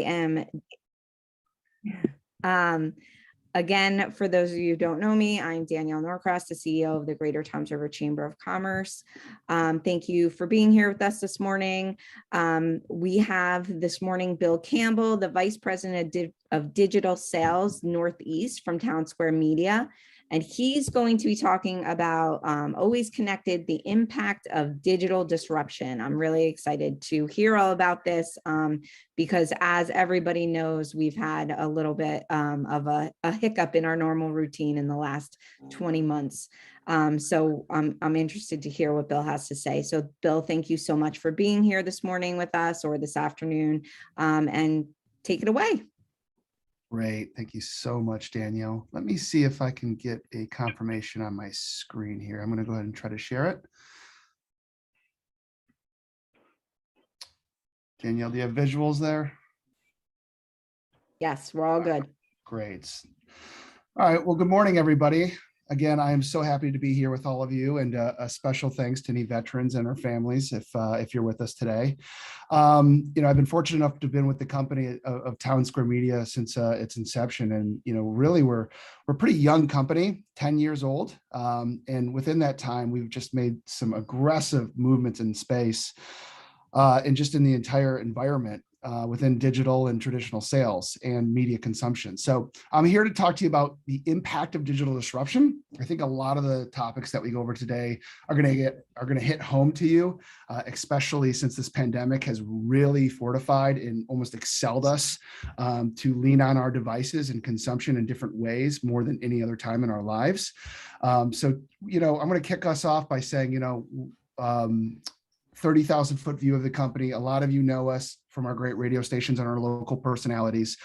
am again, for those of you who don't know me, I'm Danielle Norcross, the CEO of the Greater Toms River Chamber of Commerce. Thank you for being here with us this morning. We have this morning Bill Campbell, the Vice President of Digital Sales Northeast from Townsquare Media. And he's going to be talking about Always Connected, the impact of digital disruption. I'm really excited to hear all about this because, as everybody knows, we've had a little bit of a hiccup in our normal routine in the last 20 months. So I'm interested to hear what Bill has to say. So Bill, thank you so much for being here this morning with us, or this afternoon, and take it away. Great. Thank you so much, Danielle. Let me see if I can get a confirmation on my screen here. I'm going to go ahead and try to share it. Danielle, do you have visuals there? Yes, we're all good. Great. All right. Well, good morning, everybody. Again, I am so happy to be here with all of you, and a special thanks to any veterans and our families if you're with us today. I've been fortunate enough to have been with the company of Townsquare Media since its inception, and really we're a pretty young company, 10 years old, and within that time we've just made some aggressive movements in space and just in the entire environment. Within digital and traditional sales and media consumption. So I'm here to talk to you about the impact of digital disruption. I think a lot of the topics that we go over today are going to hit home to you, especially since this pandemic has really fortified and almost excelled us to lean on our devices and consumption in different ways more than any other time in our lives. I'm going to kick us off by saying, 30,000 foot view of the company. A lot of you know us from our great radio stations and our local personalities,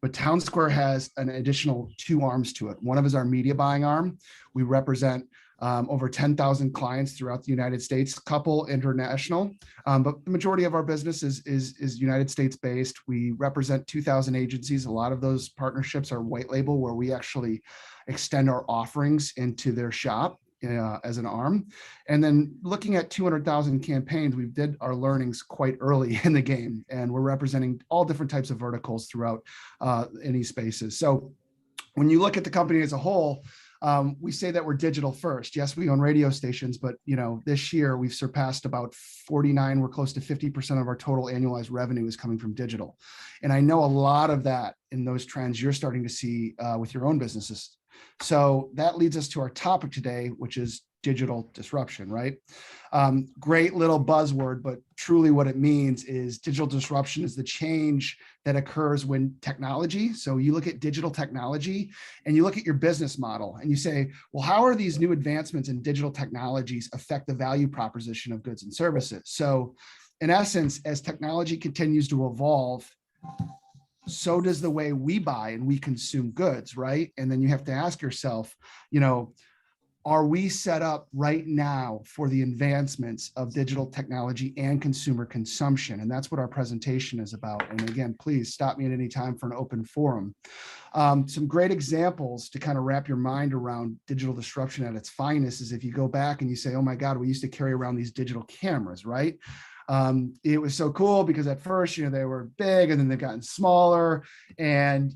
but Townsquare has an additional 2 arms to it. One of is our media buying arm. We represent over 10,000 clients throughout the United States, couple international, but the majority of our business is United States based. We represent 2,000 agencies. A lot of those partnerships are white label, where we actually extend our offerings into their shop as an arm. And then looking at 200,000 campaigns, we did our learnings quite early in the game, and we're representing all different types of verticals throughout any spaces. So when you look at the company as a whole, we say that we're digital first. Yes, we own radio stations, but this year we've surpassed about 49. We're close to 50% of our total annualized revenue is coming from digital. And I know a lot of that in those trends you're starting to see with your own businesses. So that leads us to our topic today, which is digital disruption, right? Great little buzzword, but truly what it means is digital disruption is the change that occurs when technology. So you look at digital technology and you look at your business model and you say, well, how are these new advancements in digital technologies affect the value proposition of goods and services? So in essence, as technology continues to evolve, so does the way we buy and we consume goods, right? And then you have to ask yourself, are we set up right now for the advancements of digital technology and consumer consumption? And that's what our presentation is about. And again, please stop me at any time for an open forum. Some great examples to kind of wrap your mind around digital disruption at its finest is if you go back and you say, oh my God, we used to carry around these digital cameras, right? It was so cool because at first, they were big and then they've gotten smaller, and,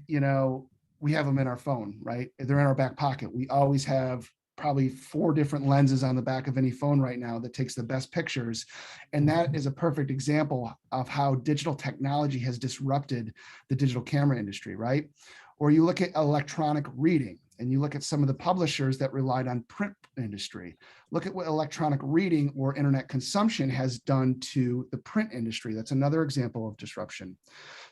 we have them in our phone, right? They're in our back pocket. We always have probably 4 different lenses on the back of any phone right now that takes the best pictures. And that is a perfect example of how digital technology has disrupted the digital camera industry, right? Or you look at electronic reading and you look at some of the publishers that relied on print industry. Look at what electronic reading or internet consumption has done to the print industry. That's another example of disruption.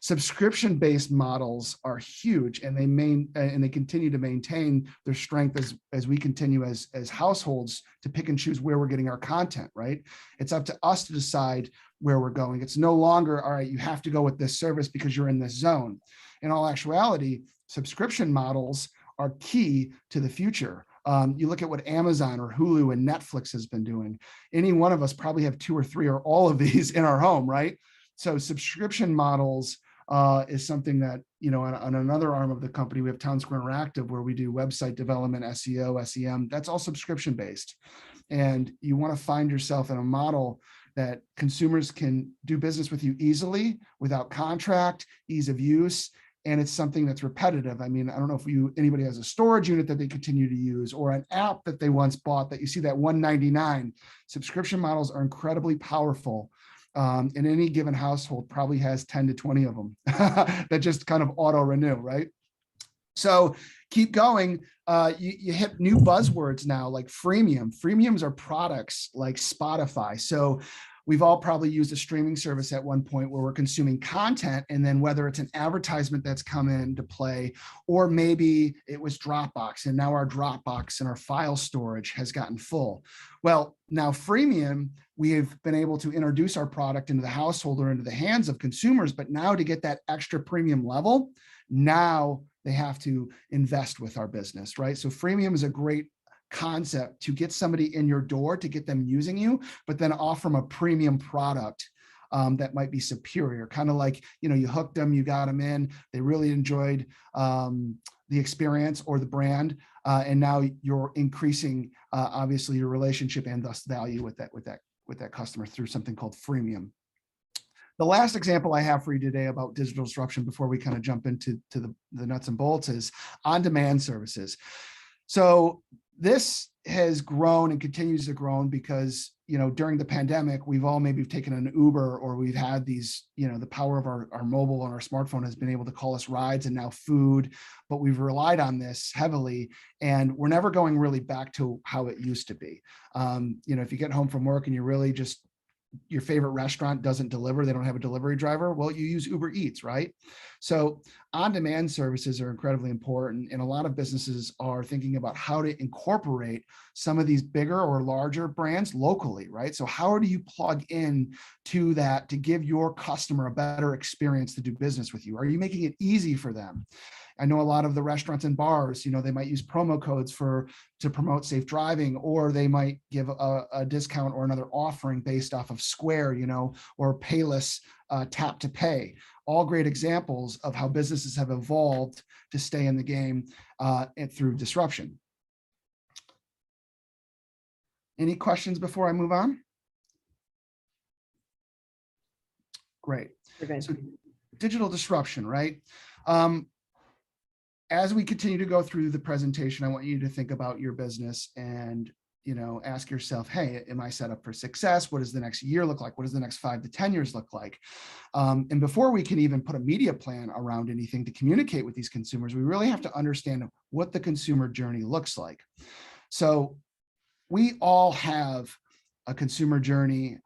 Subscription-based models are huge, and they continue to maintain their strength as we continue as households to pick and choose where we're getting our content, right? It's up to us to decide where we're going. It's no longer, all right, you have to go with this service because you're in this zone. In all actuality, subscription models are key to the future. You look at what Amazon or Hulu and Netflix has been doing. Any one of us probably have 2 or 3 or all of these in our home, right? So subscription models is something that, on another arm of the company, we have Townsquare Interactive, where we do website development, SEO, SEM. That's all subscription based. And you want to find yourself in a model that consumers can do business with you easily without contract, ease of use, and it's something that's repetitive. I mean, I don't know if anybody has a storage unit that they continue to use or an app that they once bought that you see that $199. Subscription models are incredibly powerful. And any given household probably has 10 to 20 of them that just kind of auto renew, right? So keep going. You hit new buzzwords now like freemium. Freemiums are products like Spotify. So we've all probably used a streaming service at one point where we're consuming content, and then whether it's an advertisement that's come into play, or maybe it was Dropbox, and now our Dropbox and our file storage has gotten full. Well, now freemium, we have been able to introduce our product into the household or into the hands of consumers, but now to get that extra premium level, now they have to invest with our business, right? So freemium is a great concept to get somebody in your door, to get them using you, but then offer them a premium product that might be superior. Kind of like, you hooked them, you got them in, they really enjoyed the experience or the brand, and now you're increasing obviously your relationship and thus value with that customer through something called freemium. The last example I have for you today about digital disruption before we kind of jump into the nuts and bolts is on-demand services. So this has grown and continues to grow because, during the pandemic, we've all maybe taken an Uber, or we've had these, the power of our mobile and our smartphone has been able to call us rides and now food, but we've relied on this heavily and we're never going really back to how it used to be. If you get home from work and you really just, your favorite restaurant doesn't deliver, they don't have a delivery driver, well, you use Uber Eats, right? So on-demand services are incredibly important, and a lot of businesses are thinking about how to incorporate some of these bigger or larger brands locally, right? So how do you plug in to that to give your customer a better experience to do business with you? Are you making it easy for them? I know a lot of the restaurants and bars, they might use promo codes to promote safe driving, or they might give a discount or another offering based off of Square, or Payless tap to pay. All great examples of how businesses have evolved to stay in the game and through disruption. Any questions before I move on? Great. So digital disruption, right? As we continue to go through the presentation, I want you to think about your business and, ask yourself, hey, am I set up for success? What does the next year look like? What does the next 5 to 10 years look like? And before we can even put a media plan around anything to communicate with these consumers, we really have to understand what the consumer journey looks like. So we all have a consumer journey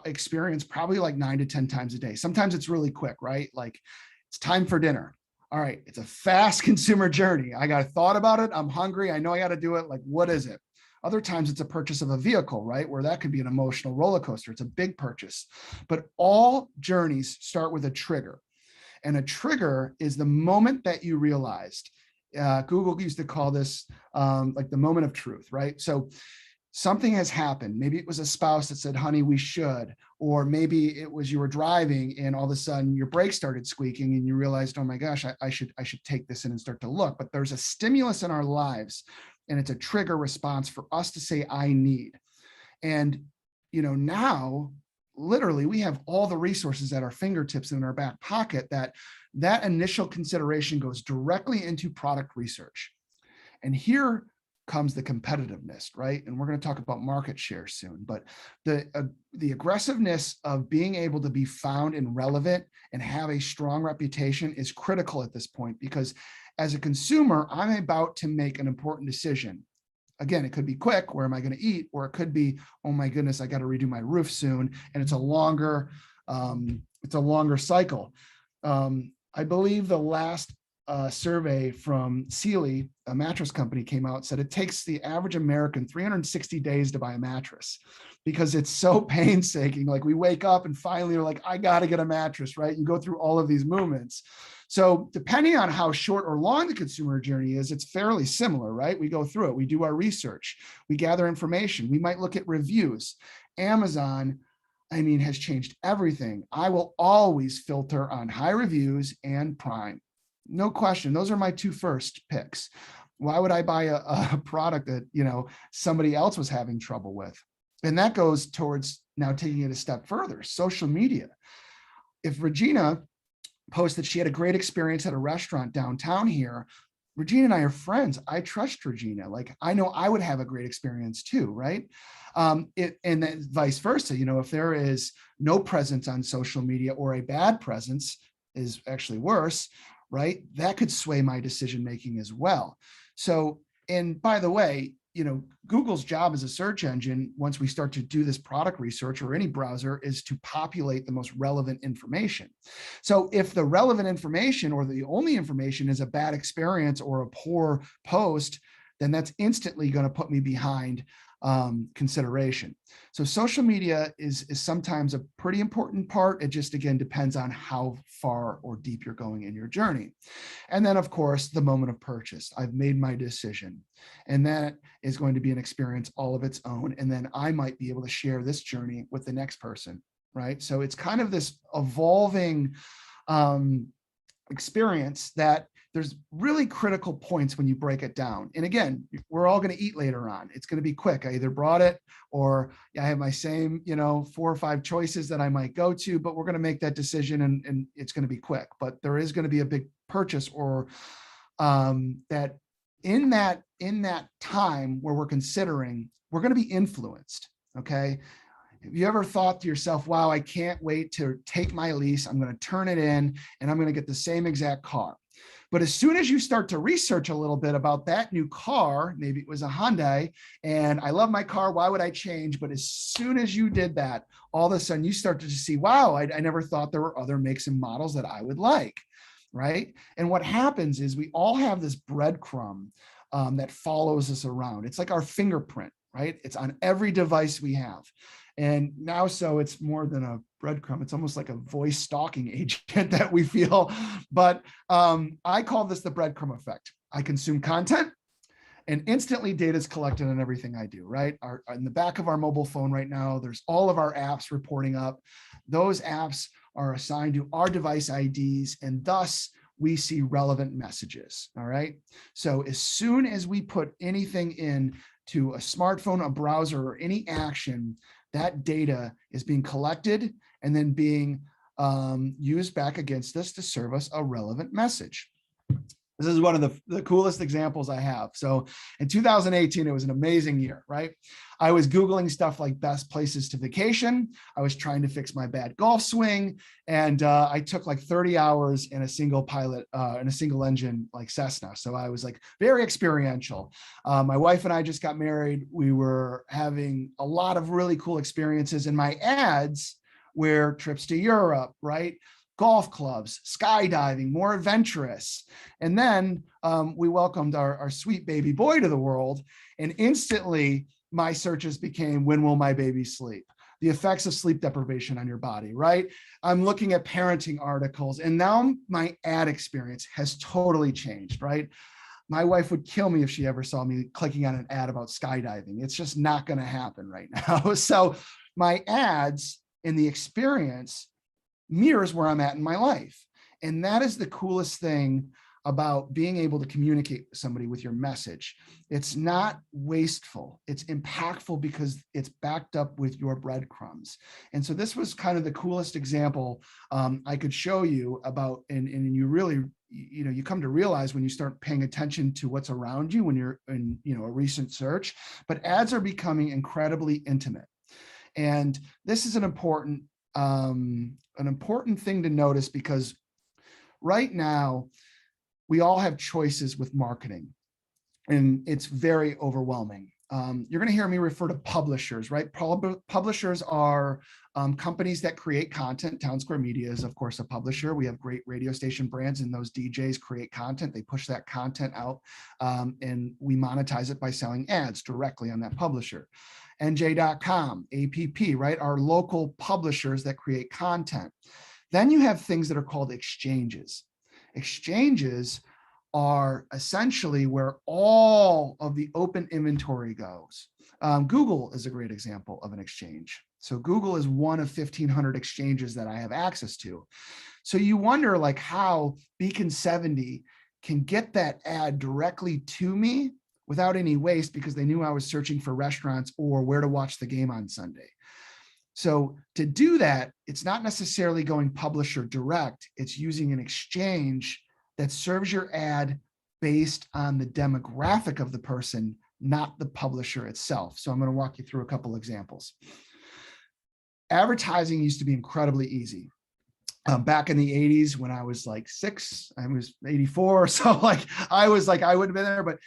experience probably like 9 to 10 times a day. Sometimes it's really quick, right? Like it's time for dinner. All right, it's a fast consumer journey. I got thought about it. I'm hungry. I know I got to do it. Like, what is it? Other times it's a purchase of a vehicle, right? Where that could be an emotional roller coaster. It's a big purchase. But all journeys start with a trigger. And a trigger is the moment that you realized. Google used to call this like the moment of truth, right? So something has happened. Maybe it was a spouse that said, honey, we should, or maybe it was you were driving and all of a sudden your brakes started squeaking and you realized, oh my gosh, I should take this in and start to look. But there's a stimulus in our lives and it's a trigger response for us to say, I need. And, now literally we have all the resources at our fingertips and in our back pocket that initial consideration goes directly into product research. And here comes the competitiveness, right? And we're going to talk about market share soon, but the aggressiveness of being able to be found and relevant and have a strong reputation is critical at this point, because as a consumer, I'm about to make an important decision. Again, it could be quick, where am I going to eat? Or it could be, oh my goodness, I got to redo my roof soon. And it's a longer cycle. I believe the last survey from Sealy, a mattress company, came out, said it takes the average American 360 days to buy a mattress because it's so painstaking. Like we wake up and finally are like, I got to get a mattress, right? You go through all of these movements. So depending on how short or long the consumer journey is, it's fairly similar, right? We go through it. We do our research. We gather information. We might look at reviews. Amazon, has changed everything. I will always filter on high reviews and Prime. No question. Those are my two first picks. Why would I buy a product that, somebody else was having trouble with? And that goes towards now taking it a step further, social media. If Regina posts that she had a great experience at a restaurant downtown here, Regina and I are friends. I trust Regina. Like, I know I would have a great experience too, right? And then vice versa. If there is no presence on social media, or a bad presence is actually worse, right? That could sway my decision making as well. So, and by the way, Google's job as a search engine, once we start to do this product research, or any browser, is to populate the most relevant information. So if the relevant information, or the only information, is a bad experience or a poor post, then that's instantly going to put me behind consideration. So social media is sometimes a pretty important part. It just, again, depends on how far or deep you're going in your journey. And then, of course, the moment of purchase. I've made my decision, and that is going to be an experience all of its own. And then I might be able to share this journey with the next person, right? So it's kind of this evolving experience that there's really critical points when you break it down. And again, we're all going to eat later on. It's going to be quick. I either brought it, or I have my same, 4 or 5 choices that I might go to, but we're going to make that decision, and it's going to be quick. But there is going to be a big purchase, or that in that time where we're considering, we're going to be influenced. Okay. Have you ever thought to yourself, wow, I can't wait to take my lease. I'm going to turn it in, and I'm going to get the same exact car. But as soon as you start to research a little bit about that new car, maybe it was a Hyundai, and I love my car, why would I change? But as soon as you did that, all of a sudden you start to see, wow, I never thought there were other makes and models that I would like, right? And what happens is we all have this breadcrumb that follows us around. It's like our fingerprint, right? It's on every device we have. And now, so it's more than a breadcrumb. It's almost like a voice stalking agent that we feel. But I call this the breadcrumb effect. I consume content, and instantly data is collected on everything I do, right? In the back of our mobile phone right now, there's all of our apps reporting up. Those apps are assigned to our device IDs, and thus we see relevant messages, all right? So as soon as we put anything in to a smartphone, a browser, or any action, that data is being collected and then being used back against us to serve us a relevant message. This is one of the coolest examples I have. So in 2018, it was an amazing year, right? I was Googling stuff like best places to vacation. I was trying to fix my bad golf swing. And I took like 30 hours in a single pilot, in a single engine, like Cessna. So I was like very experiential. My wife and I just got married. We were having a lot of really cool experiences, and my ads were trips to Europe, right? Golf clubs, skydiving, more adventurous. And then we welcomed our sweet baby boy to the world. And instantly my searches became, when will my baby sleep? The effects of sleep deprivation on your body, right? I'm looking at parenting articles, and now my ad experience has totally changed, right? My wife would kill me if she ever saw me clicking on an ad about skydiving. It's just not going to happen right now. So my ads and the experience mirrors where I'm at in my life. And that is the coolest thing about being able to communicate with somebody with your message. It's not wasteful. It's impactful because it's backed up with your breadcrumbs. And so this was kind of the coolest example I could show you about, and you really, you come to realize when you start paying attention to what's around you when you're in, a recent search, but ads are becoming incredibly intimate. And this is an important thing to notice, because right now we all have choices with marketing, and it's very overwhelming. You're going to hear me refer to publishers, right? Publishers are companies that create content. Townsquare Media is, of course, a publisher. We have great radio station brands, and those DJs create content. They push that content out, and we monetize it by selling ads directly on that publisher. NJ.com, APP, right? Our local publishers that create content. Then you have things that are called exchanges. Exchanges are essentially where all of the open inventory goes. Google is a great example of an exchange. So Google is one of 1,500 exchanges that I have access to. So you wonder like how Beacon 70 can get that ad directly to me without any waste, because they knew I was searching for restaurants or where to watch the game on Sunday. So to do that, it's not necessarily going publisher direct. It's using an exchange that serves your ad based on the demographic of the person, not the publisher itself. So I'm going to walk you through a couple examples. Advertising used to be incredibly easy. Back in the 80s when I was like 6, I was 84. So like, I wouldn't have been there, but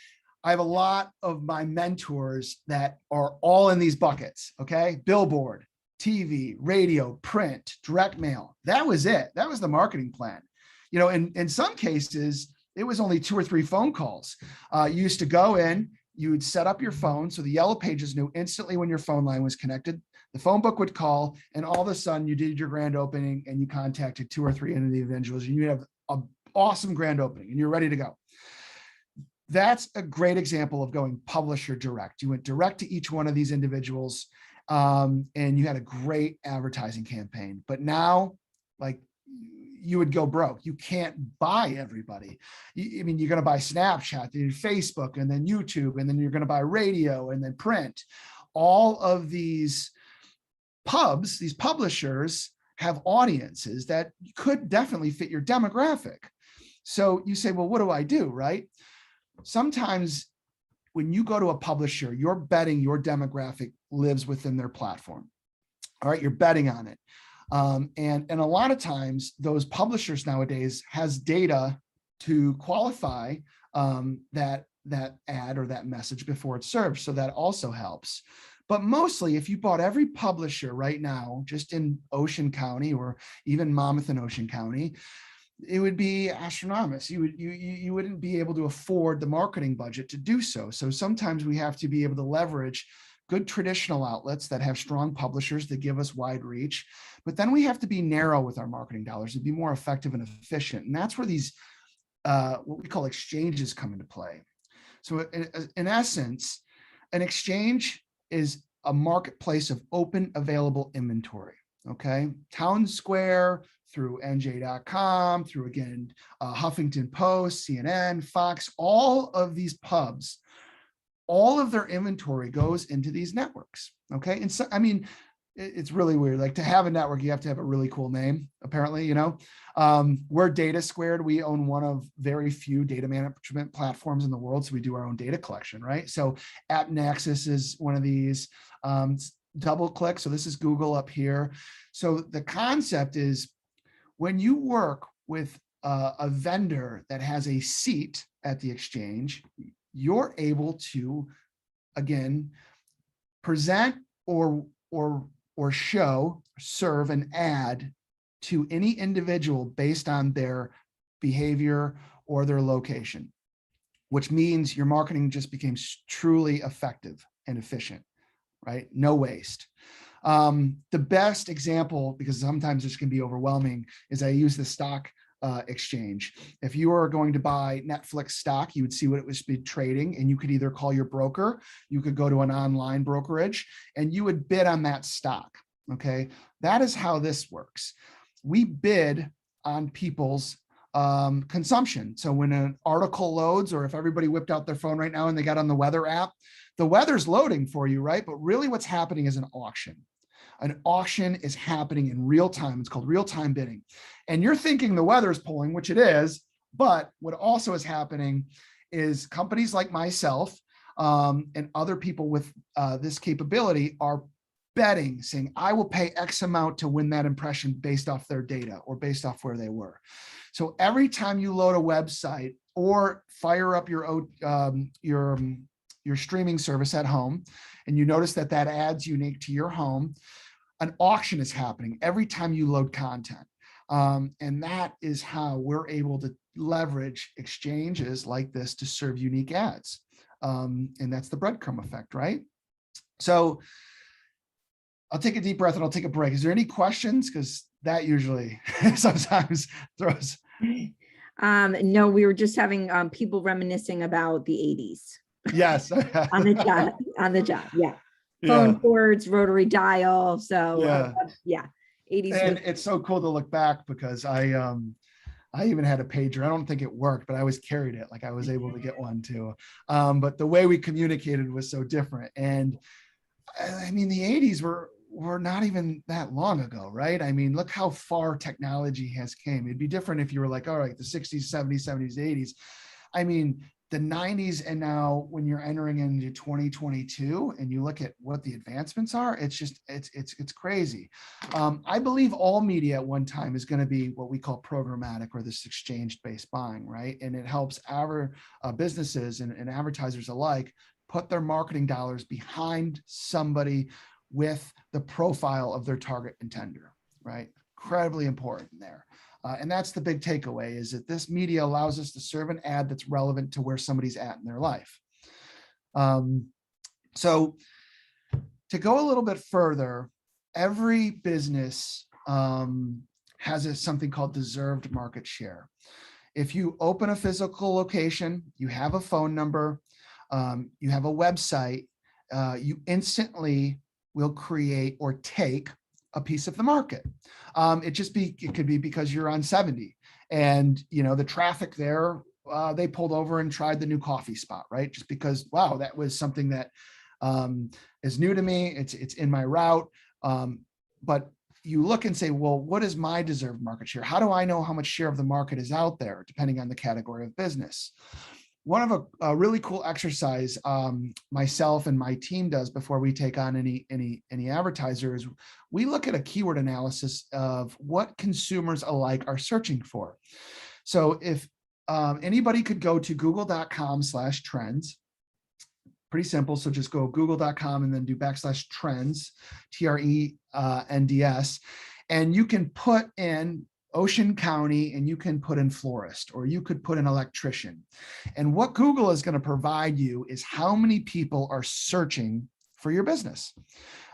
I have a lot of my mentors that are all in these buckets. Okay. Billboard, TV, radio, print, direct mail. That was it. That was the marketing plan. You know, in some cases, it was only 2 or 3 phone calls. You used to go in, you would set up your phone. So the Yellow Pages knew instantly when your phone line was connected. The phone book would call, and all of a sudden you did your grand opening and you contacted 2 or 3 individuals, and you have an awesome grand opening and you're ready to go. That's a great example of going publisher direct. You went direct to each one of these individuals, and you had a great advertising campaign. But now, like, you would go broke. You can't buy everybody. I mean, you're going to buy Snapchat, then Facebook, and then YouTube, and then you're going to buy radio and then print. All of these pubs, these publishers, have audiences that could definitely fit your demographic. So you say, well, what do I do, right? Sometimes when you go to a publisher, you're betting your demographic lives within their platform. All right, you're betting on it. And a lot of times those publishers nowadays has data to qualify that ad or that message before it's served. So that also helps. But mostly, if you bought every publisher right now, just in Ocean County or even Monmouth and Ocean County, it would be astronomical. You wouldn't be able to afford the marketing budget to do so. So sometimes we have to be able to leverage good traditional outlets that have strong publishers that give us wide reach. But then we have to be narrow with our marketing dollars to be more effective and efficient. And that's where these what we call exchanges come into play. So in essence, an exchange is a marketplace of open available inventory. Okay. Town Square, through NJ.com, through again, Huffington Post, CNN, Fox, all of these pubs, all of their inventory goes into these networks. Okay. And so, I mean, it's really weird. Like, to have a network, you have to have a really cool name, apparently, you know. We're Data Squared. We own one of very few data management platforms in the world. So we do our own data collection, right? So AppNexus is one of these. DoubleClick. So this is Google up here. So the concept is, when you work with a vendor that has a seat at the exchange, you're able to, again, present or serve an ad to any individual based on their behavior or their location, which means your marketing just became truly effective and efficient, right? No waste. The best example, because sometimes this can be overwhelming, is I use the stock exchange. If you are going to buy Netflix stock, you would see what it was be trading, and you could either call your broker, you could go to an online brokerage, and you would bid on that stock. Okay, that is how this works. We bid on people's consumption. So when an article loads, or if everybody whipped out their phone right now and they got on the weather app, the weather's loading for you, right? But really what's happening is an auction. An auction is happening in real time. It's called real-time bidding. And you're thinking the weather is pulling, which it is, but what also is happening is companies like myself and other people with this capability are betting, saying, I will pay X amount to win that impression based off their data or based off where they were. So every time you load a website or fire up your streaming service at home, and you notice that that ad's unique to your home, an auction is happening every time you load content. And that is how we're able to leverage exchanges like this to serve unique ads. And that's the breadcrumb effect, right? So I'll take a deep breath and I'll take a break. Is there any questions? Because that usually sometimes throws. No, we were just having people reminiscing about the 80s. Yes. on the job. Yeah. Phone cords, rotary dial. So yeah. 80s. And it's so cool to look back, because I even had a pager. I don't think it worked, but I always carried it. Like, I was able to get one too. But the way we communicated was so different. And I mean, the 80s were were not even that long ago, right? I mean, look how far technology has came. It'd be different if you were like, all right, the 60s, 70s, 70s, 80s. I mean, the 90s, and now when you're entering into 2022 and you look at what the advancements are, it's just, it's crazy. I believe all media at one time is going to be what we call programmatic, or this exchange-based buying, right? And it helps our businesses and advertisers alike put their marketing dollars behind somebody with the profile of their target intender, right? Incredibly important there. And that's the big takeaway, is that this media allows us to serve an ad that's relevant to where somebody's at in their life. So to go a little bit further, every business has something called deserved market share. If you open a physical location, you have a phone number, you have a website, you instantly will create or take a piece of the market. It could be because you're on 70 and the traffic there, they pulled over and tried the new coffee spot, right? Just because, wow, that was something that is new to me. It's in my route. But you look and say, well, what is my deserved market share? How do I know how much share of the market is out there, depending on the category of business? One of a really cool exercise myself and my team does before we take on any advertiser is we look at a keyword analysis of what consumers alike are searching for. So if anybody could go to google.com/trends, pretty simple. So just go google.com and then do /trends, TRENDS, and you can put in Ocean County and you can put in florist, or you could put in electrician. And what Google is going to provide you is how many people are searching for your business.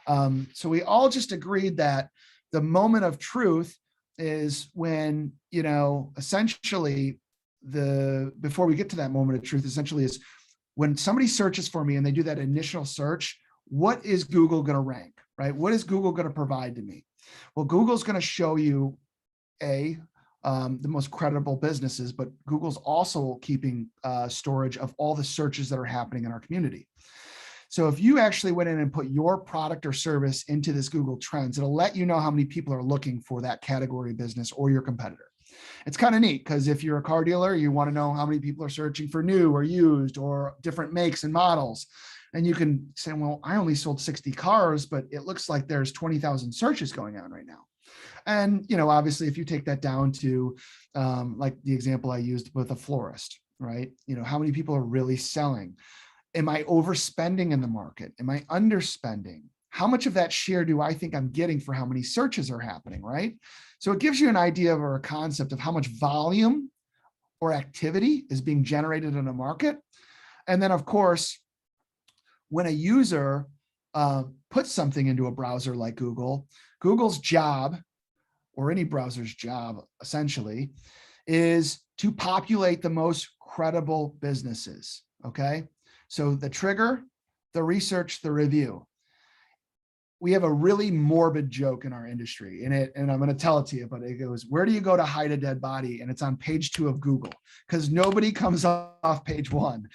So we all just agreed that the moment of truth is when, essentially before we get to that moment of truth, essentially is when somebody searches for me and they do that initial search, what is Google going to rank, right? What is Google going to provide to me? Well, Google's going to show you the most credible businesses, but Google's also keeping storage of all the searches that are happening in our community. So if you actually went in and put your product or service into this Google Trends, it'll let you know how many people are looking for that category of business or your competitor. It's kind of neat because if you're a car dealer, you want to know how many people are searching for new or used or different makes and models. And you can say, well, I only sold 60 cars, but it looks like there's 20,000 searches going on right now. And, obviously, if you take that down to like the example I used with a florist, right? How many people are really selling? Am I overspending in the market? Am I underspending? How much of that share do I think I'm getting for how many searches are happening, right? So it gives you an idea or a concept of how much volume or activity is being generated in a market. And then, of course, when a user puts something into a browser like Google, Google's job, or any browser's job, essentially, is to populate the most credible businesses, okay? So the trigger, the research, the review. We have a really morbid joke in our industry, and I'm going to tell it to you, but it goes, where do you go to hide a dead body? And it's on page 2 of Google, because nobody comes off page 1.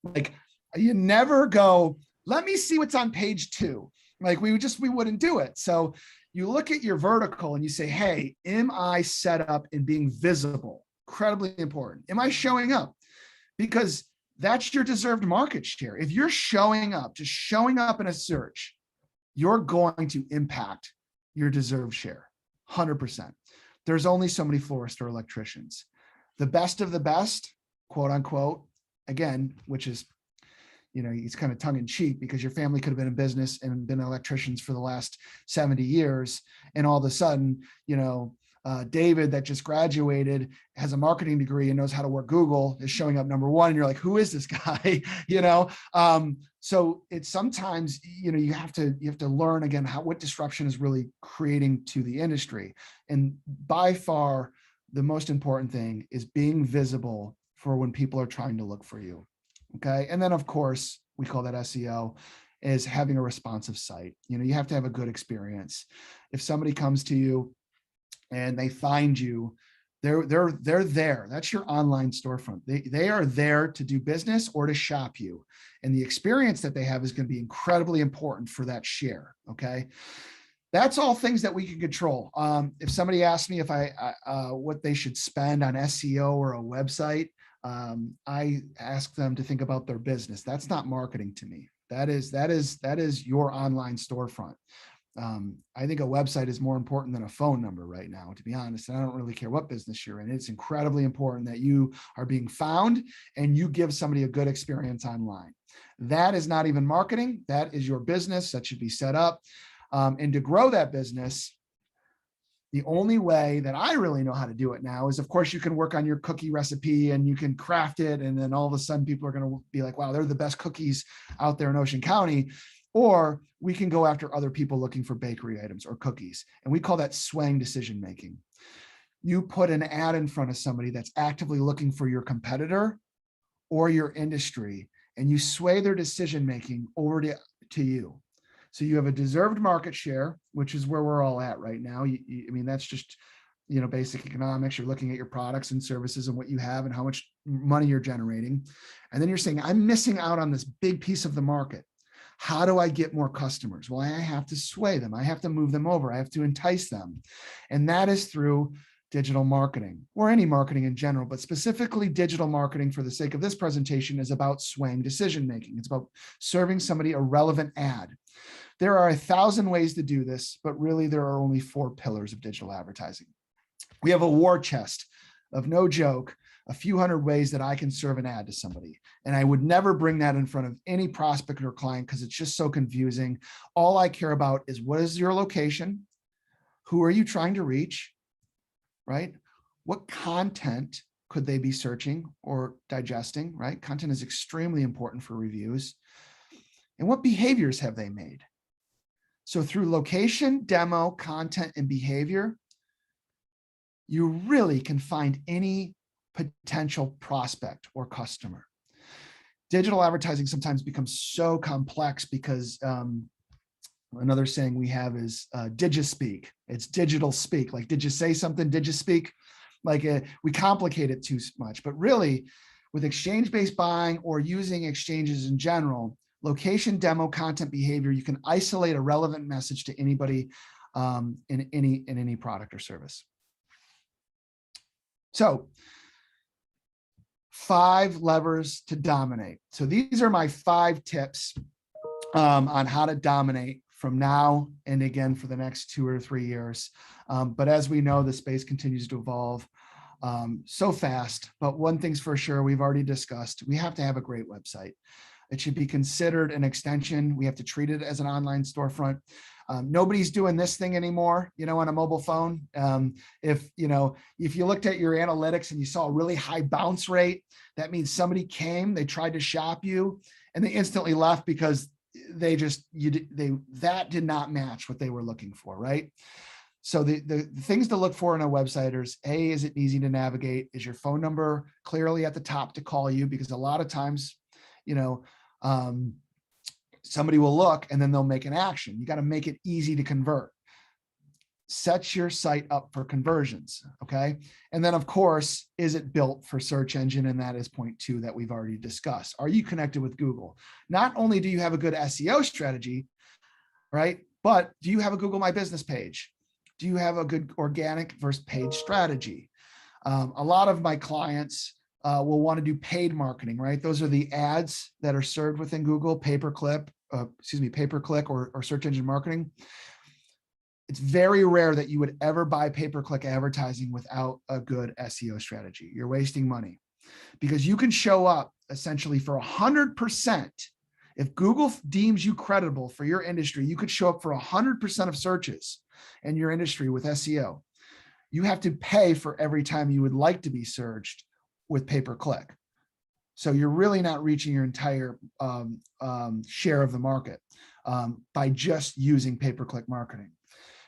Like, you never go, let me see what's on page 2. Like, we wouldn't do it. So you look at your vertical and you say, hey, am I set up in being visible? Incredibly important. Am I showing up? Because that's your deserved market share. If you're showing up, just showing up in a search, you're going to impact your deserved share, 100%. There's only so many florists or electricians. The best of the best, quote unquote, again, which is, it's kind of tongue in cheek because your family could have been in business and been electricians for the last 70 years. And all of a sudden, David that just graduated has a marketing degree and knows how to work Google is showing up number 1. And you're like, who is this guy? So it's sometimes, you have to learn again, what disruption is really creating to the industry. And by far, the most important thing is being visible for when people are trying to look for you. Okay. And then of course, we call that SEO, is having a responsive site. You have to have a good experience. If somebody comes to you and they find you, they're there. That's your online storefront. They are there to do business or to shop you. And the experience that they have is going to be incredibly important for that share. Okay. That's all things that we can control. If somebody asks me if what they should spend on SEO or a website, I ask them to think about their business. That's not marketing to me. That is your online storefront. I think a website is more important than a phone number right now, to be honest. And I don't really care what business you're in. It's incredibly important that you are being found and you give somebody a good experience online. That is not even marketing. That is your business that should be set up. And to grow that business, the only way that I really know how to do it now is, of course, you can work on your cookie recipe and you can craft it. And then all of a sudden people are going to be like, wow, they're the best cookies out there in Ocean County. Or we can go after other people looking for bakery items or cookies. And we call that swaying decision-making. You put an ad in front of somebody that's actively looking for your competitor or your industry, and you sway their decision-making over to you. So you have a deserved market share, which is where we're all at right now. I mean, that's just, basic economics. You're looking at your products and services and what you have and how much money you're generating. And then you're saying, I'm missing out on this big piece of the market. How do I get more customers? Well, I have to sway them. I have to move them over. I have to entice them. And that is through digital marketing, or any marketing in general, but specifically digital marketing for the sake of this presentation is about swaying decision-making. It's about serving somebody a relevant ad. There are 1,000 ways to do this, but really there are only 4 pillars of digital advertising. We have a war chest of, no joke, a few hundred ways that I can serve an ad to somebody. And I would never bring that in front of any prospect or client because it's just so confusing. All I care about is, what is your location? Who are you trying to reach? Right? What content could they be searching or digesting? Right? Content is extremely important for reviews. And what behaviors have they made? So through location, demo, content, and behavior, you really can find any potential prospect or customer. Digital advertising sometimes becomes so complex because another saying we have is digispeak. It's digital speak. Like, did you say something? Did you speak? Like, we complicate it too much. But really, with exchange-based buying or using exchanges in general, location, demo, content, behavior, you can isolate a relevant message to anybody in any product or service. So 5 levers to dominate. So these are my 5 tips on how to dominate from now and again for the next 2 or 3 years. But as we know, the space continues to evolve so fast. But one thing's for sure, we've already discussed, we have to have a great website. It should be considered an extension. We have to treat it as an online storefront. Nobody's doing this thing anymore, on a mobile phone. If you looked at your analytics and you saw a really high bounce rate, that means somebody came, they tried to shop you, and they instantly left because that did not match what they were looking for, right? So the things to look for in a website is, A, is it easy to navigate? Is your phone number clearly at the top to call you? Because a lot of times, somebody will look and then they'll make an action. You got to make it easy to convert. Set your site up for conversions, okay? And then, of course, is it built for search engine? And that is point 2 that we've already discussed. Are you connected with Google? Not only do you have a good SEO strategy, right? But do you have a Google My Business page? Do you have a good organic versus paid strategy? A lot of my clients will want to do paid marketing, right? Those are the ads that are served within Google, pay-per-click or search engine marketing. It's very rare that you would ever buy pay-per-click advertising without a good SEO strategy. You're wasting money because you can show up essentially for 100%. If Google deems you credible for your industry, you could show up for 100% of searches in your industry with SEO. You have to pay for every time you would like to be searched with pay-per-click. So you're really not reaching your entire share of the market by just using pay-per-click marketing.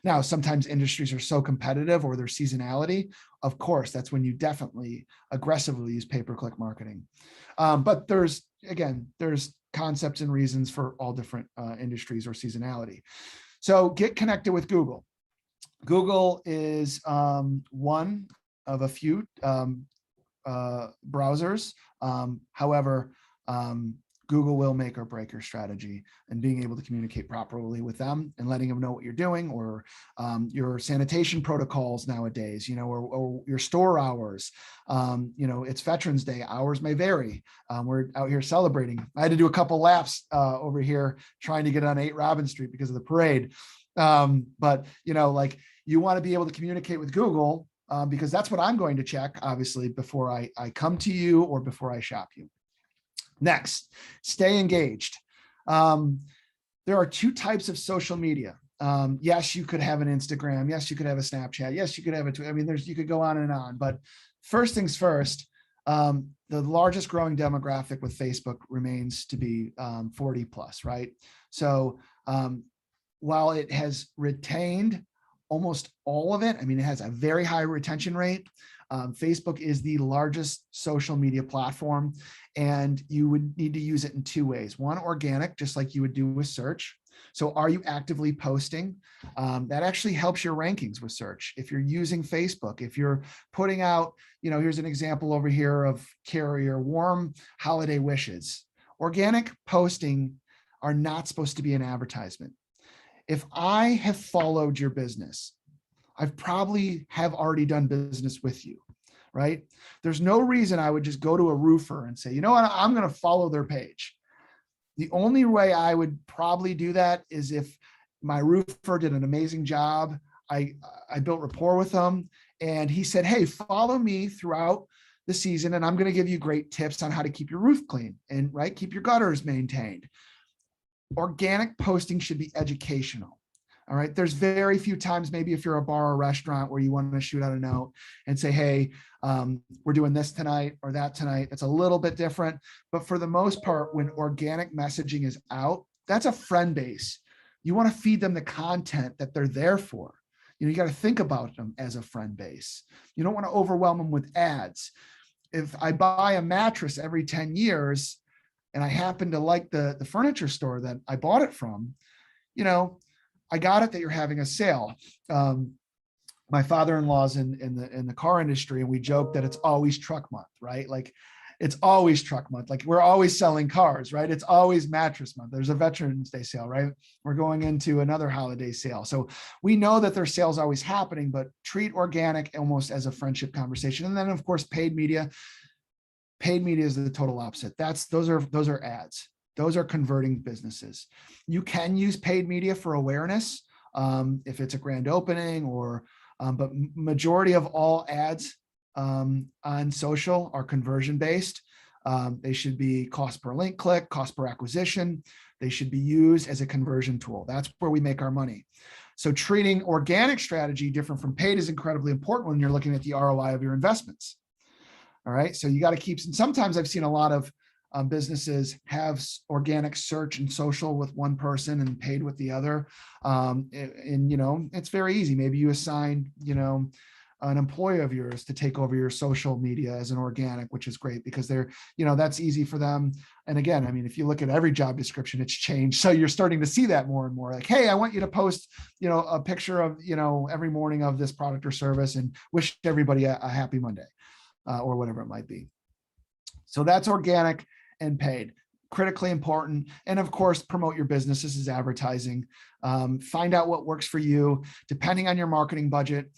Now, sometimes industries are so competitive or there's seasonality. Of course, that's when you definitely aggressively use pay-per-click marketing. But there's concepts and reasons for all different industries or seasonality. So get connected with Google. Google is one of a few browsers. However, Google will make or break your strategy, and being able to communicate properly with them and letting them know what you're doing, or your sanitation protocols nowadays, or your store hours. It's Veterans Day, hours may vary. We're out here celebrating. I had to do a couple laps over here trying to get on 8 Robin Street because of the parade. But you want to be able to communicate with Google because that's what I'm going to check, obviously, before I come to you or before I shop you. Next, stay engaged. There are 2 types of social media. Yes, you could have an Instagram. Yes, you could have a Snapchat. Yes, you could have a Twitter. I mean, you could go on and on. But first things first, the largest growing demographic with Facebook remains to be 40 plus, right? So while it has retained almost all of it, I mean, it has a very high retention rate. Facebook is the largest social media platform, and you would need to use it in 2 ways. One, organic, just like you would do with search. So are you actively posting? That actually helps your rankings with search. If you're using Facebook, if you're putting out, here's an example over here of Carrier, warm holiday wishes. Organic posting are not supposed to be an advertisement. If I have followed your business, I've probably have already done business with you, right? There's no reason I would just go to a roofer and say, you know what, I'm going to follow their page. The only way I would probably do that is if my roofer did an amazing job. I built rapport with him, and he said, hey, follow me throughout the season, and I'm going to give you great tips on how to keep your roof clean and keep your gutters maintained. Organic posting should be educational. All right. There's very few times, maybe if you're a bar or restaurant, where you want to shoot out a note and say, hey, we're doing this tonight or that tonight. It's a little bit different. But for the most part, when organic messaging is out, that's a friend base. You want to feed them the content that they're there for. You got to think about them as a friend base. You don't want to overwhelm them with ads. If I buy a mattress every 10 years and I happen to like the furniture store that I bought it from, I got it that you're having a sale. My father-in-law's in the car industry, and we joke that it's always truck month, right? Like it's always truck month. Like we're always selling cars, right? It's always mattress month. There's a Veterans Day sale, right? We're going into another holiday sale. So we know that there's sales always happening, but treat organic almost as a friendship conversation. And then of course, paid media. Paid media is the total opposite. Those are ads. Those are converting businesses. You can use paid media for awareness if it's a grand opening, but majority of all ads on social are conversion based. They should be cost per link click, cost per acquisition. They should be used as a conversion tool. That's where we make our money. So treating organic strategy different from paid is incredibly important when you're looking at the ROI of your investments. All right. So you got to keep, and sometimes I've seen a lot of businesses have organic search and social with one person and paid with the other. And it's very easy. Maybe you assign, an employee of yours to take over your social media as an organic, which is great because that's easy for them. And again, I mean, if you look at every job description, it's changed. So you're starting to see that more and more like, hey, I want you to post, a picture of, every morning of this product or service and wish everybody a happy Monday or whatever it might be. So that's organic and paid, critically important. And of course, promote your business. This is advertising. Find out what works for you, depending on your marketing budget.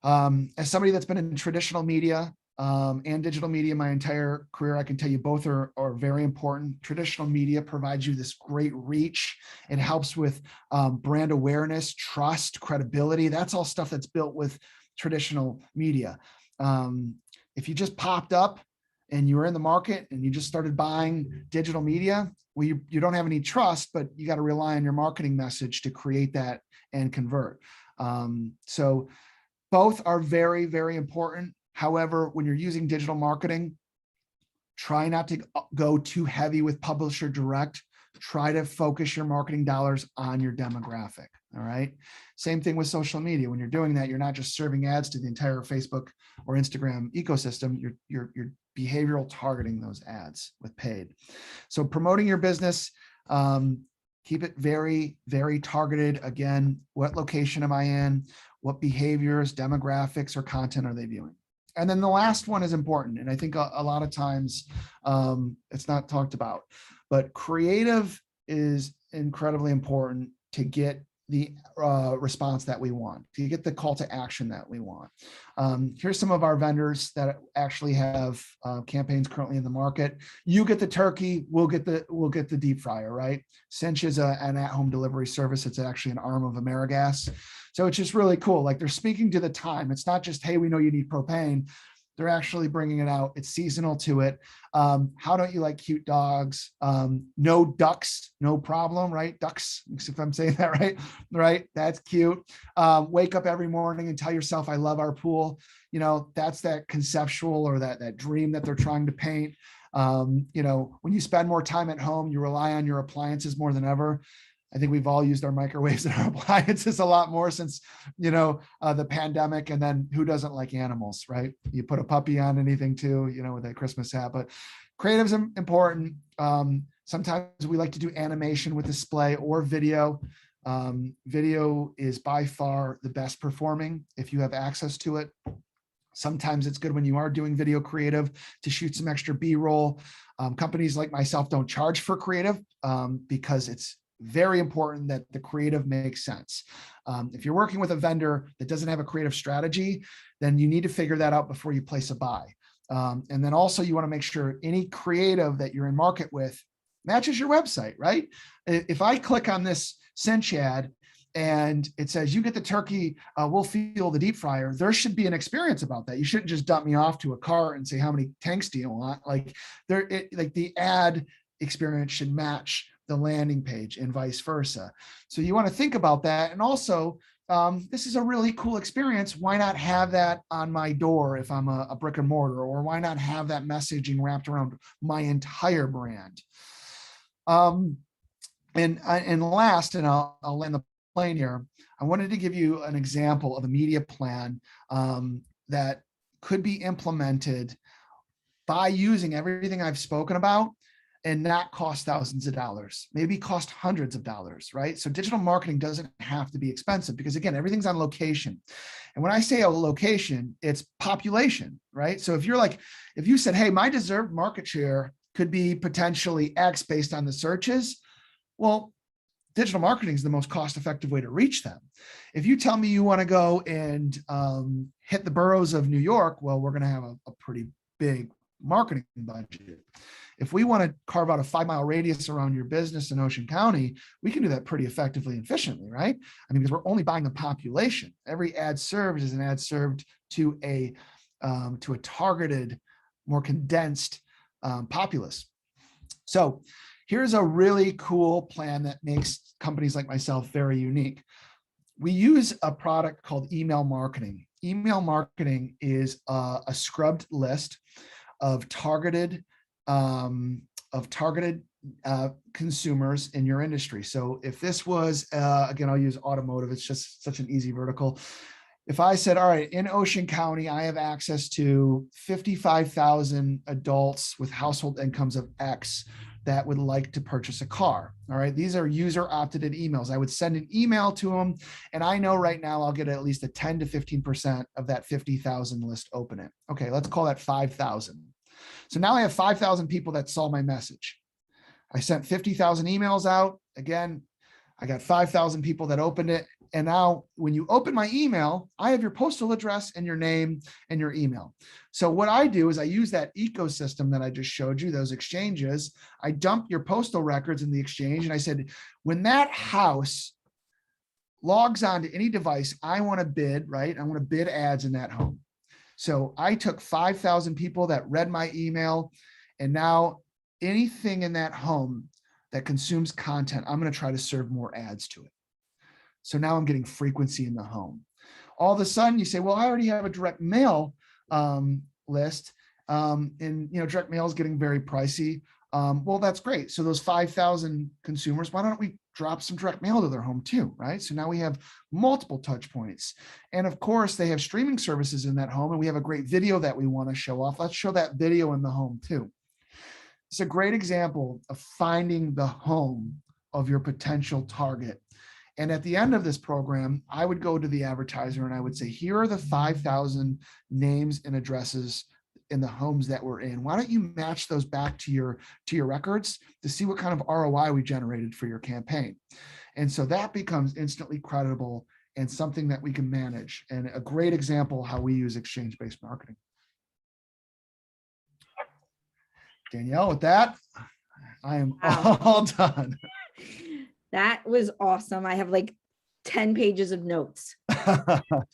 As somebody that's been in traditional media and digital media my entire career, I can tell you both are very important. Traditional media provides you this great reach. It helps with brand awareness, trust, credibility. That's all stuff that's built with traditional media. If you just popped up and you were in the market and you just started buying digital media, well, you don't have any trust, but you got to rely on your marketing message to create that and convert. So both are very, very important. However, when you're using digital marketing, try not to go too heavy with publisher direct. Try to focus your marketing dollars on your demographic. All right. Same thing with social media. When you're doing that, you're not just serving ads to the entire Facebook or Instagram ecosystem. You're behavioral targeting those ads with paid. So promoting your business, keep it very, very targeted. Again, what location am I in? What behaviors, demographics, or content are they viewing? And then the last one is important. And I think a lot of times it's not talked about, but creative is incredibly important to get the response that we want, to get the call to action that we want. Here's some of our vendors that actually have campaigns currently in the market. You get the turkey, we'll get the deep fryer, right? Cinch is an at-home delivery service. It's actually an arm of AmeriGas. So it's just really cool. Like they're speaking to the time. It's not just, hey, we know you need propane. They're actually bringing it out. It's seasonal to it. How don't you like cute dogs? No ducks, no problem, right? Ducks, if I'm saying that right, right? That's cute. Wake up every morning and tell yourself, I love our pool. You know, that's that conceptual or that dream that they're trying to paint. You know, when you spend more time at home, you rely on your appliances more than ever. I think we've all used our microwaves and our appliances a lot more since, you know, the pandemic. And then who doesn't like animals, right? You put a puppy on anything too, you know, with that Christmas hat, but creative's important. Sometimes we like to do animation with display or video. Video is by far the best performing if you have access to it. Sometimes it's good when you are doing video creative to shoot some extra B-roll. Companies like myself don't charge for creative because it's very important that the creative makes sense. If you're working with a vendor that doesn't have a creative strategy, then you need to figure that out before you place a buy. And then also you want to make sure any creative that you're in market with matches your website, right? If I click on this Cinch ad and it says you get the turkey, we'll fuel the deep fryer, there should be an experience about that. You shouldn't just dump me off to a car and say, how many tanks do you want? Like the ad experience should match the landing page and vice versa. So you want to think about that. And also, this is a really cool experience. Why not have that on my door if I'm a brick and mortar, or why not have that messaging wrapped around my entire brand? And last, and I'll land the plane here, I wanted to give you an example of a media plan that could be implemented by using everything I've spoken about and not cost thousands of dollars, maybe cost hundreds of dollars, right? So digital marketing doesn't have to be expensive because again, everything's on location. And when I say a location, it's population, right? So if you said, hey, my deserved market share could be potentially X based on the searches, well, digital marketing is the most cost-effective way to reach them. If you tell me you want to go and hit the boroughs of New York, well, we're going to have a pretty big marketing budget. If we want to carve out a 5-mile radius around your business in Ocean County, we can do that pretty effectively and efficiently, right? I mean, because we're only buying the population. Every ad served is an ad served to a targeted, more condensed populace. So here's a really cool plan that makes companies like myself very unique. We use a product called email marketing. Email marketing is a scrubbed list of targeted consumers in your industry. So if this was, again, I'll use automotive, it's just such an easy vertical. If I said, all right, in Ocean County, I have access to 55,000 adults with household incomes of X that would like to purchase a car. All right, these are user opted in emails. I would send an email to them, and I know right now I'll get at least a 10 to 15% of that 50,000 list open it. Okay, let's call that 5,000. So now I have 5,000 people that saw my message. I sent 50,000 emails out. Again, I got 5,000 people that opened it. And now when you open my email, I have your postal address and your name and your email. So what I do is I use that ecosystem that I just showed you, those exchanges. I dump your postal records in the exchange. And I said, when that house logs onto any device, I want to bid, right? I want to bid ads in that home. So I took 5,000 people that read my email, and now anything in that home that consumes content, I'm going to try to serve more ads to it. So now I'm getting frequency in the home. All of a sudden you say, well, I already have a direct mail list, and direct mail is getting very pricey. Well, that's great. So those 5,000 consumers, why don't we drop some direct mail to their home too, right? So now we have multiple touch points. And of course, they have streaming services in that home, and we have a great video that we want to show off. Let's show that video in the home too. It's a great example of finding the home of your potential target And at the end of this program, I would go to the advertiser and I would say, here are the 5,000 names and addresses in the homes that we're in. Why don't you match those back to your records to see what kind of ROI we generated for your campaign? And so that becomes instantly credible and something that we can manage. And a great example how we use exchange-based marketing. Danielle, with that, I am Wow. all done. That was awesome. I have like 10 pages of notes.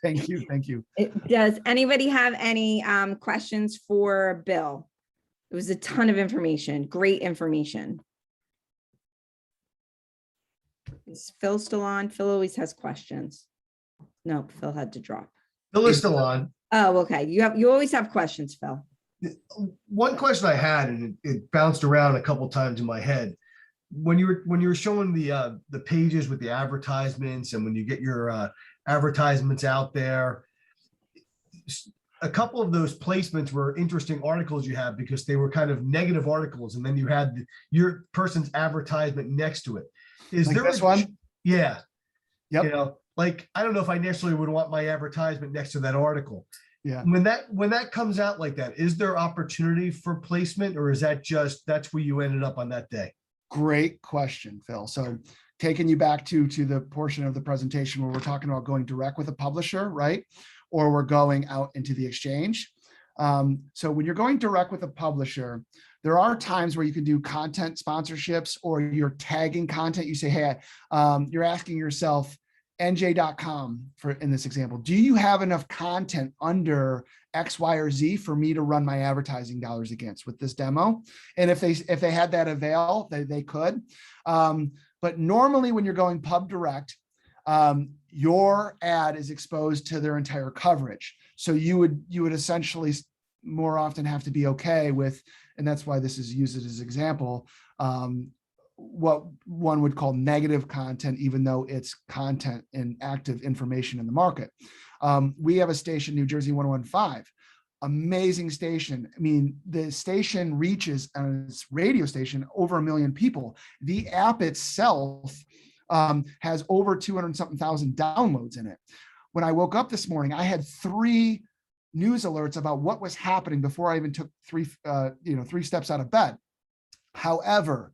Thank you. Thank you. Does anybody have any questions for Bill? It was a ton of information, great information. Is Phil still on? Phil always has questions. No, Phil had to drop. Phil is still on. Oh, okay. You always have questions, Phil. One question I had, and it bounced around a couple times in my head. When you were showing the pages with the advertisements, and when you get your advertisements out there, a couple of those placements were interesting articles you have because they were kind of negative articles, and then you had your person's advertisement next to it. Is Like there this one? Yeah. Yep. You know, like, I don't know if I necessarily would want my advertisement next to that article. Yeah. When that comes out like that, is there opportunity for placement, or is that just, that's where you ended up on that day? Great question, Phil. So taking you back to the portion of the presentation where we're talking about going direct with a publisher, right? Or we're going out into the exchange. So when you're going direct with a publisher, there are times where you can do content sponsorships, or you're tagging content. You say, hey, you're asking yourself, NJ.com in this example, do you have enough content under X, Y, or Z for me to run my advertising dollars against with this demo? And if they had that avail, they could. But normally when you're going pub direct, your ad is exposed to their entire coverage. So you would essentially more often have to be okay with, and that's why this is used as an example, what one would call negative content, even though it's content and active information in the market. We have a station, New Jersey 101.5, amazing station. I mean, the station reaches, on its radio station, over 1 million people. The app itself has over 200-something thousand downloads in it. When I woke up this morning, I had 3 news alerts about what was happening before I even took 3 steps out of bed. However,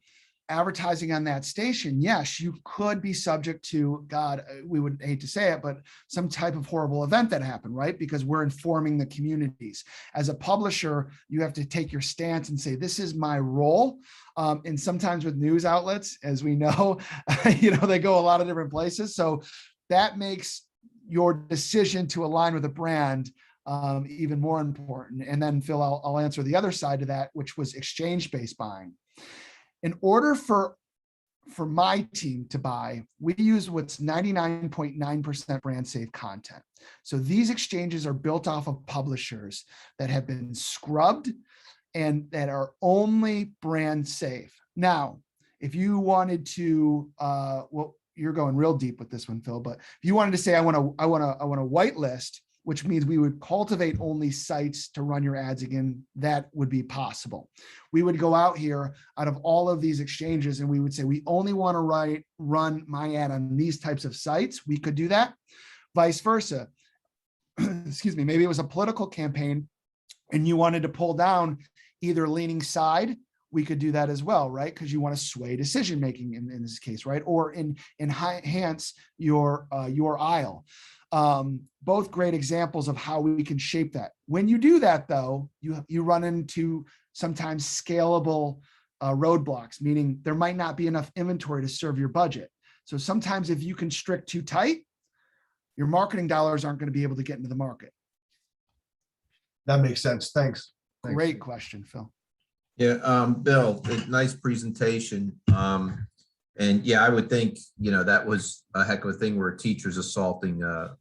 advertising on that station, yes, you could be subject to, God, we would hate to say it, but some type of horrible event that happened, right? Because we're informing the communities. As a publisher, you have to take your stance and say, this is my role. And sometimes with news outlets, as we know, they go a lot of different places. So that makes your decision to align with a brand even more important. And then Phil, I'll answer the other side of that, which was exchange-based buying. In order for my team to buy, we use what's 99.9% brand safe content. So these exchanges are built off of publishers that have been scrubbed and that are only brand safe. Now, if you wanted to, well, you're going real deep with this one, Phil, but if you wanted to say, I want to whitelist, which means we would cultivate only sites to run your ads again, that would be possible. We would go out here out of all of these exchanges and we would say, we only want to run my ad on these types of sites. We could do that. Vice versa. Excuse me, maybe it was a political campaign and you wanted to pull down either leaning side, we could do that as well, right? Because you want to sway decision-making in this case, right? Or enhance your aisle. Both great examples of how we can shape that. When you do that, though, you run into sometimes scalable roadblocks, meaning there might not be enough inventory to serve your budget. So sometimes if you constrict too tight, your marketing dollars aren't going to be able to get into the market. That makes sense. Thanks. Great question, Phil. Yeah, Bill, nice presentation. And yeah, I would think, that was a heck of a thing where a teacher's assaulting a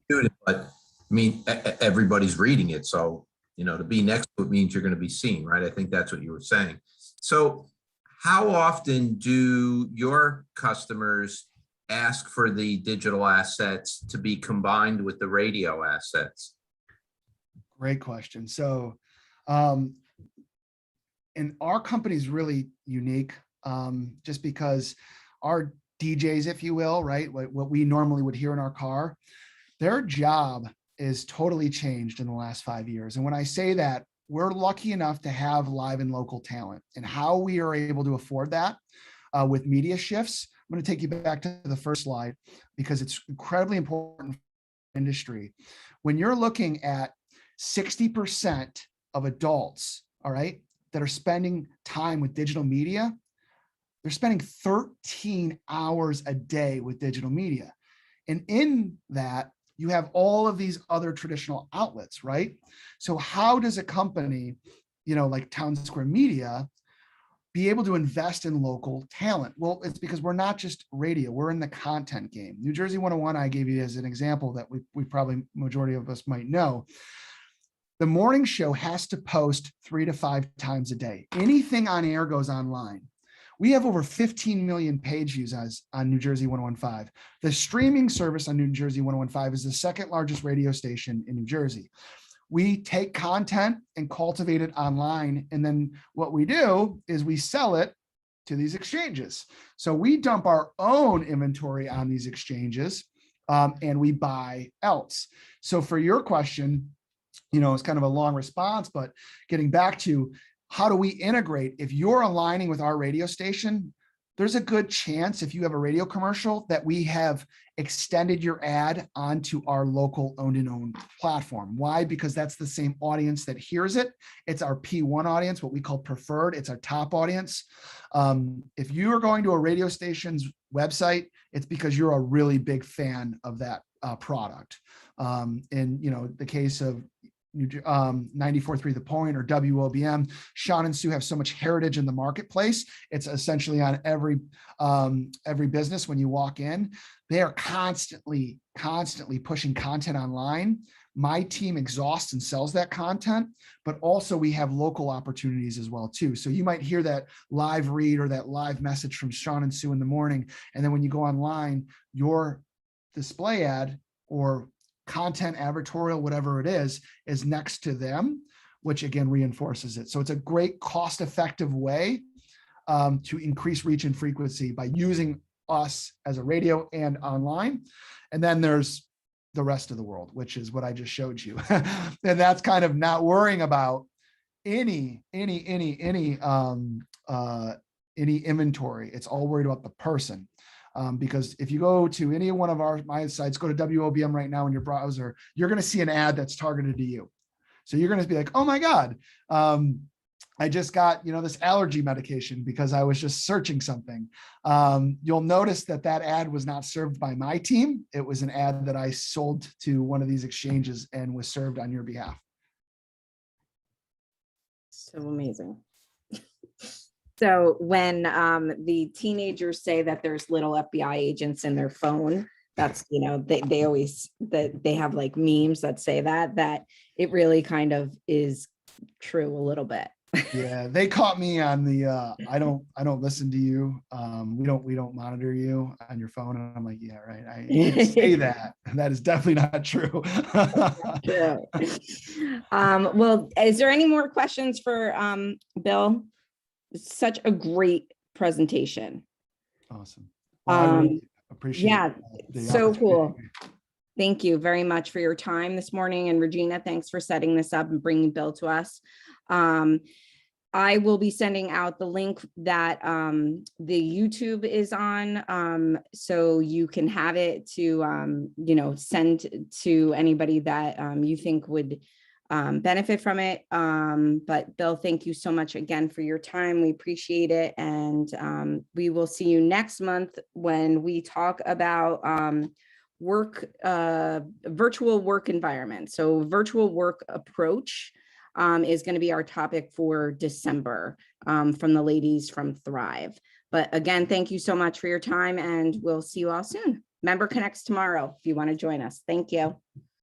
student, but I mean, everybody's reading it. So, to be next to it means you're going to be seen, right? I think that's what you were saying. So how often do your customers ask for the digital assets to be combined with the radio assets? Great question. So, and our company is really unique, just because our DJs, if you will, right? What we normally would hear in our car, their job is totally changed in the last 5 years. And when I say that, we're lucky enough to have live and local talent, and how we are able to afford that with media shifts. I'm going to take you back to the first slide because it's incredibly important for the industry. When you're looking at 60% of adults, all right, that are spending time with digital media, they're spending 13 hours a day with digital media. And in that, you have all of these other traditional outlets, right? So how does a company, like Town Square Media, be able to invest in local talent? Well, it's because we're not just radio, we're in the content game. New Jersey 101, I gave you as an example that we probably, majority of us might know. The morning show has to post 3 to 5 times a day. Anything on air goes online. We have over 15 million page views on New Jersey 1015. The streaming service on New Jersey 1015 is the second largest radio station in New Jersey. We take content and cultivate it online. And then what we do is we sell it to these exchanges. So we dump our own inventory on these exchanges and we buy else. So for your question, it's kind of a long response, but getting back to how do we integrate? If you're aligning with our radio station, there's a good chance if you have a radio commercial that we have extended your ad onto our local owned and owned platform. Why? Because that's the same audience that hears it. It's our P1 audience, what we call preferred. It's our top audience. If you are going to a radio station's website, it's because you're a really big fan of that product. In the case of 94.3 The Point or WOBM, Sean and Sue have so much heritage in the marketplace. It's essentially on every business when you walk in. They are constantly pushing content online. My team exhausts and sells that content, but also we have local opportunities as well too. So you might hear that live read or that live message from Sean and Sue in the morning, and then when you go online, your display ad or content, advertorial, whatever it is next to them, which again reinforces it. So it's a great cost-effective way to increase reach and frequency by using us as a radio and online. And then there's the rest of the world, which is what I just showed you. And that's kind of not worrying about any inventory. It's all worried about the person. Because if you go to any one of my sites, go to WOBM right now in your browser, you're going to see an ad that's targeted to you. So you're going to be like, oh my God, I just got, this allergy medication because I was just searching something. You'll notice that ad was not served by my team. It was an ad that I sold to one of these exchanges and was served on your behalf. So amazing. So when the teenagers say that there's little FBI agents in their phone, that's, they always, that they have like memes that say that it really kind of is true a little bit. Yeah, they caught me on the I don't listen to you. We don't monitor you on your phone. And I'm like, yeah, right. I didn't say that. That is definitely not true. Yeah. Well, is there any more questions for Bill? It's such a great presentation. Awesome. Well, I really appreciate the so cool. opportunity. Thank you very much for your time this morning. And Regina, thanks for setting this up and bringing Bill to us. I will be sending out the link that the YouTube is on, so you can have it to, send to anybody that you think would benefit from it. But Bill, thank you so much again for your time. We appreciate it. And we will see you next month when we talk about virtual work environment. So virtual work approach is going to be our topic for December from the ladies from Thrive. But again, thank you so much for your time, and we'll see you all soon. Member Connects tomorrow if you want to join us. Thank you.